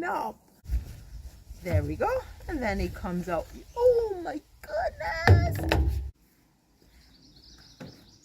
up. There we go. And then it comes out. Oh my goodness.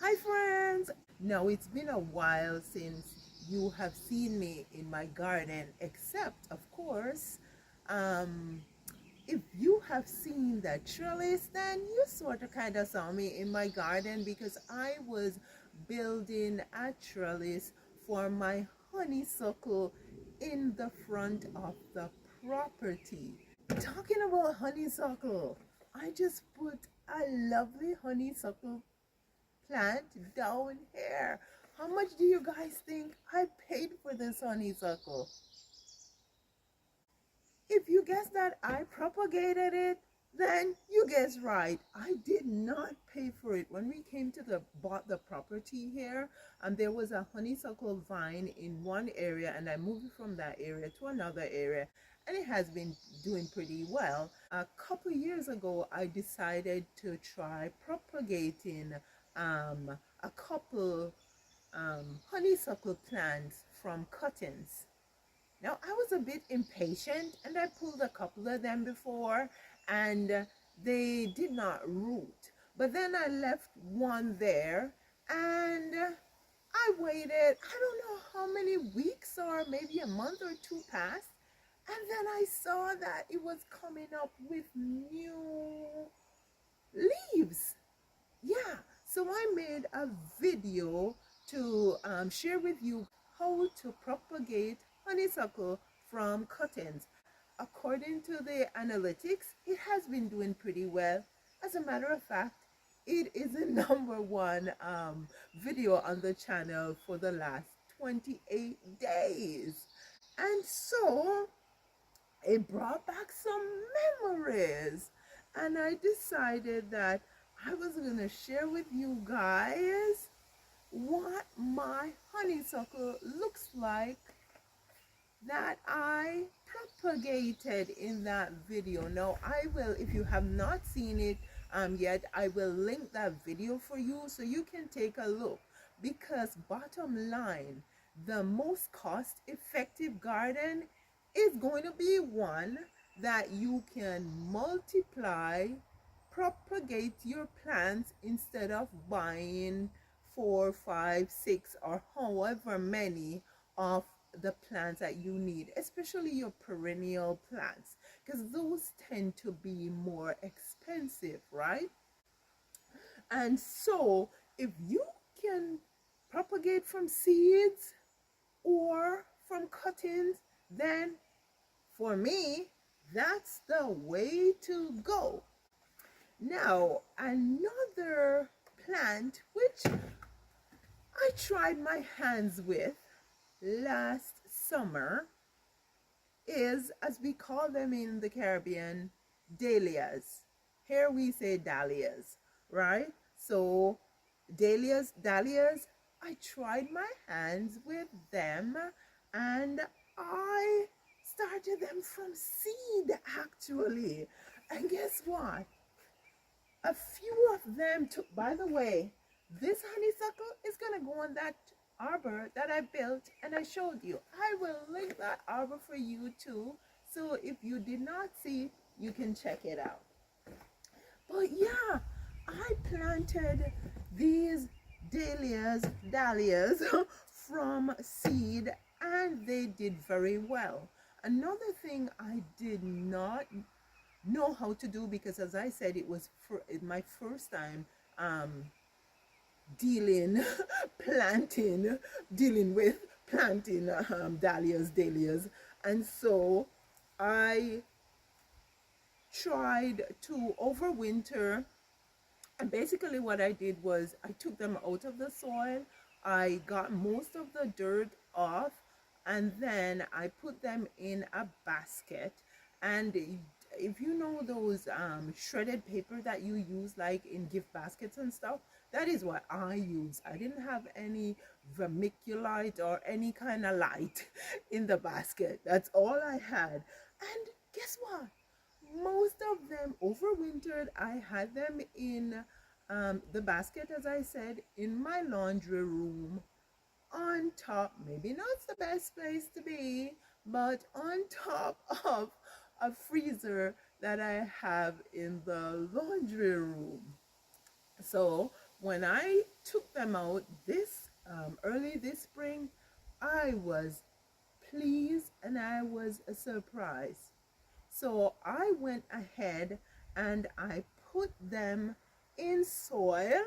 Hi friends. Now it's been a while since you have seen me in my garden, except of course, if you have seen that trellis, then you sort of kind of saw me in my garden because I was building a trellis for my honeysuckle in the front of the property. Talking about honeysuckle, I just put a lovely honeysuckle plant down here. How much do you guys think I paid for this honeysuckle? If you guess that I propagated it, then you guess right. I did not pay for it. When we came to bought the property here, and there was a honeysuckle vine in one area, and I moved from that area to another area, and it has been doing pretty well. A couple years ago, I decided to try propagating a couple honeysuckle plants from cuttings. Now, I was a bit impatient and I pulled a couple of them before and they did not root. But then I left one there and I waited, I don't know how many weeks or maybe a month or two passed. And then I saw that it was coming up with new leaves. Yeah, so I made a video to share with you how to propagate honeysuckle from cuttings. According to the analytics, it has been doing pretty well. As a matter of fact, it is the #1 video on the channel for the last 28 days. And so it brought back some memories. And I decided that I was going to share with you guys what my honeysuckle looks like that I propagated in that video. Now I will, if you have not seen it yet, I will link that video for you so you can take a look, because bottom line, the most cost-effective garden is going to be one that you can multiply, propagate your plants instead of buying 4, 5, 6 or however many of the plants that you need, especially your perennial plants, because those tend to be more expensive, right? And so if you can propagate from seeds or from cuttings, then for me, that's the way to go. Now, another plant which I tried my hands with last summer is, as we call them in the Caribbean, dahlias. Here we say dahlias, right? So dahlias, I tried my hands with them and I started them from seed actually. And guess what? A few of them took, by the way, this honeysuckle is going to go on that arbor that I built and I showed you. I will link that arbor for you too. So if you did not see, you can check it out. But yeah, I planted these dahlias from seed and they did very well. Another thing I did not know how to do, because as I said, it was my first time dealing with planting dahlias, and so I tried to overwinter. And basically what I did was I took them out of the soil, I got most of the dirt off, and then I put them in a basket. And if you know those shredded paper that you use like in gift baskets and stuff, that is what I use. I didn't have any vermiculite or any kind of light in the basket. That's all I had. And guess what? Most of them overwintered. I had them in the basket, as I said, in my laundry room on top. Maybe not the best place to be, but on top of a freezer that I have in the laundry room. So when I took them out this early this spring, I was pleased and I was surprised. So I went ahead and I put them in soil,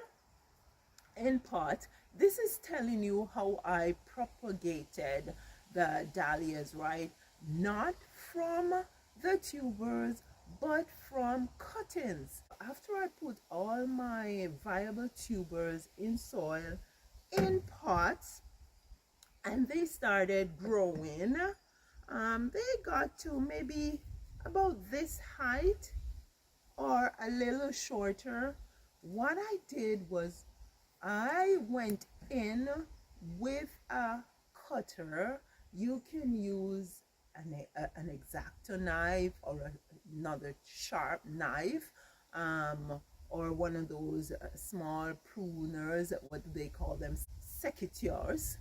in pot. This is telling you how I propagated the dahlias, right? Not from the tubers, but from cuttings. After I put all my viable tubers in soil, in pots, and they started growing, they got to maybe about this height or a little shorter. What I did was I went in with a cutter. You can use an X-Acto knife or another sharp knife, or one of those small pruners. What do they call them? Secateurs.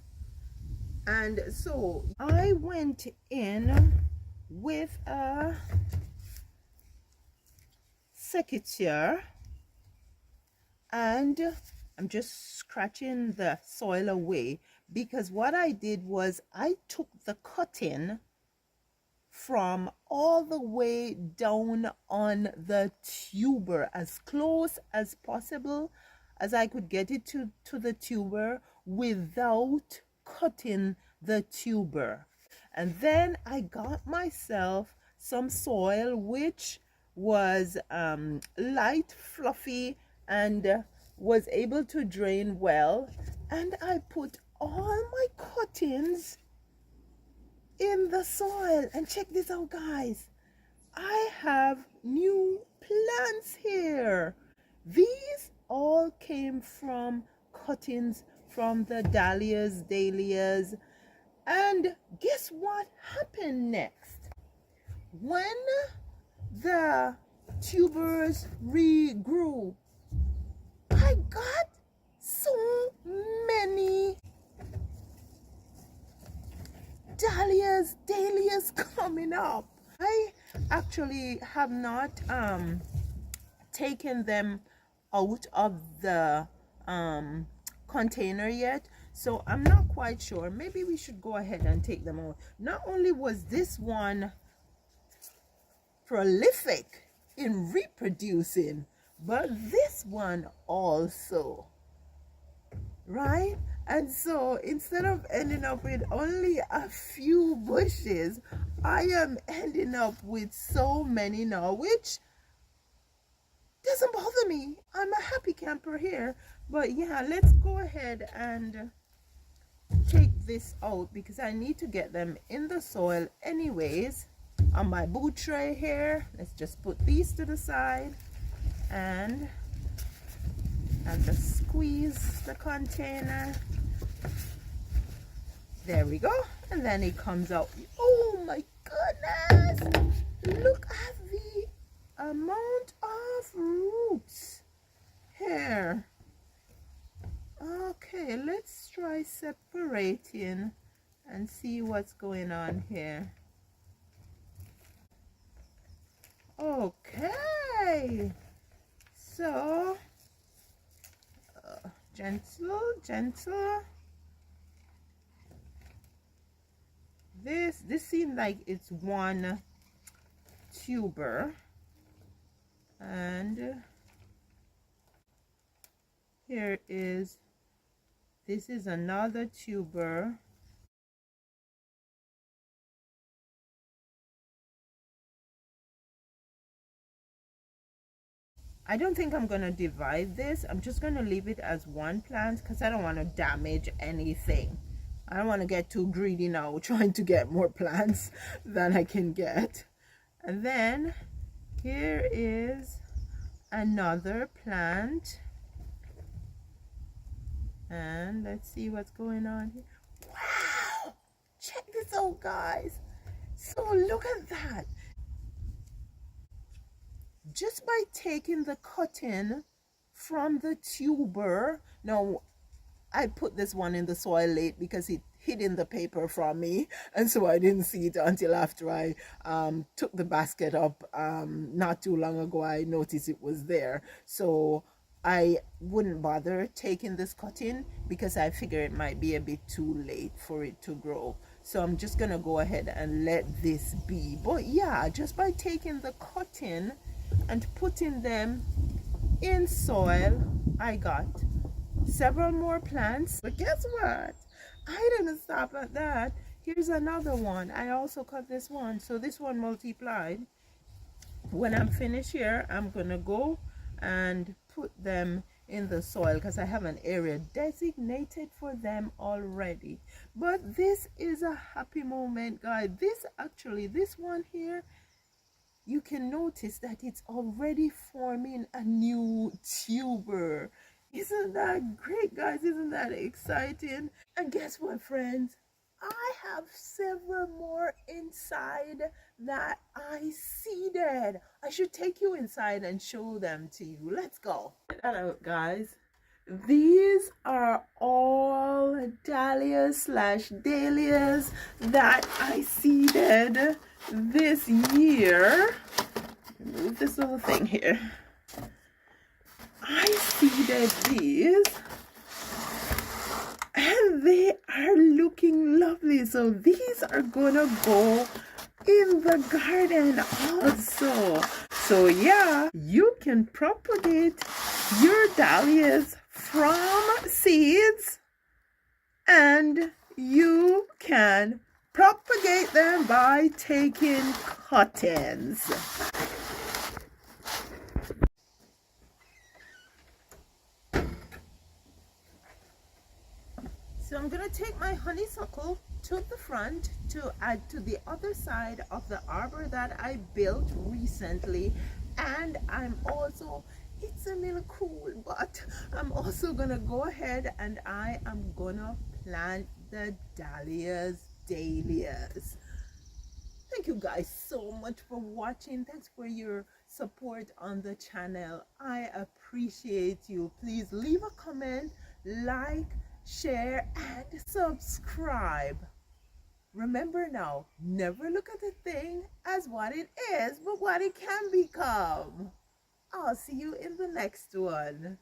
And so I went in with a secateur, and I'm just scratching the soil away, because what I did was I took the cutting from all the way down on the tuber, as close as possible as I could get it to the tuber without cutting the tuber. And then I got myself some soil which was light, fluffy, and was able to drain well. And I put all my cuttings in the soil. And check this out, guys. I have new plants here. These all came from cuttings from the dahlias. And guess what happened next? When the tubers regrew, I got so many dahlias coming up. I actually have not taken them out of the container yet, so I'm not quite sure. Maybe we should go ahead and take them out. Not only was this one prolific in reproducing, but this one also, right? And so instead of ending up with only a few bushes, I am ending up with so many now, which doesn't bother me. I'm a happy camper here. But yeah, let's go ahead and take this out, because I need to get them in the soil anyways. On my boot tray here, let's just put these to the side, and I'll just squeeze the container. There we go. And then it comes out. Oh my goodness, look at the amount of roots here. Okay, let's try separating and see what's going on here. Okay, so gentle. This seems like it's one tuber, and here is, this is another tuber. I don't think I'm gonna divide this. I'm just gonna leave it as one plant, because I don't want to damage anything. I don't want to get too greedy now trying to get more plants than I can get. And then here is another plant, and let's see what's going on here. Wow, check this out, guys. So look at that. Just by taking the cutting from the tuber. Now I put this one in the soil late because it hid in the paper from me, and so I didn't see it until after I took the basket up not too long ago. I noticed it was there, so I wouldn't bother taking this cutting because I figure it might be a bit too late for it to grow. So I'm just gonna go ahead and let this be. But yeah, just by taking the cutting and putting them in soil, I got several more plants. But guess what? I didn't stop at that. Here's another one. I also cut this one, so this one multiplied. When I'm finished here, I'm gonna go and put them in the soil because I have an area designated for them already. But this is a happy moment, guys. This one here, you can notice that it's already forming a new tuber. Isn't that great, guys? Isn't that exciting? And guess what, friends? I have several more inside that I seeded. I should take you inside and show them to you. Let's go. Hello, guys. These are all dahlias / dahlias that I seeded this year. Move this little thing here. I seeded these and they are looking lovely. So these are gonna go in the garden also. So yeah, you can propagate your dahlias from seeds, and you can propagate them by taking cuttings. So I'm gonna take my honeysuckle to the front to add to the other side of the arbor that I built recently, and I'm also, it's a little cool, but I'm also gonna go ahead and I am gonna plant the dahlias. Thank you guys so much for watching. Thanks for your support on the channel. I appreciate you. Please leave a comment, like, share, and subscribe. Remember now, never look at a thing as what it is, but what it can become. I'll see you in the next one.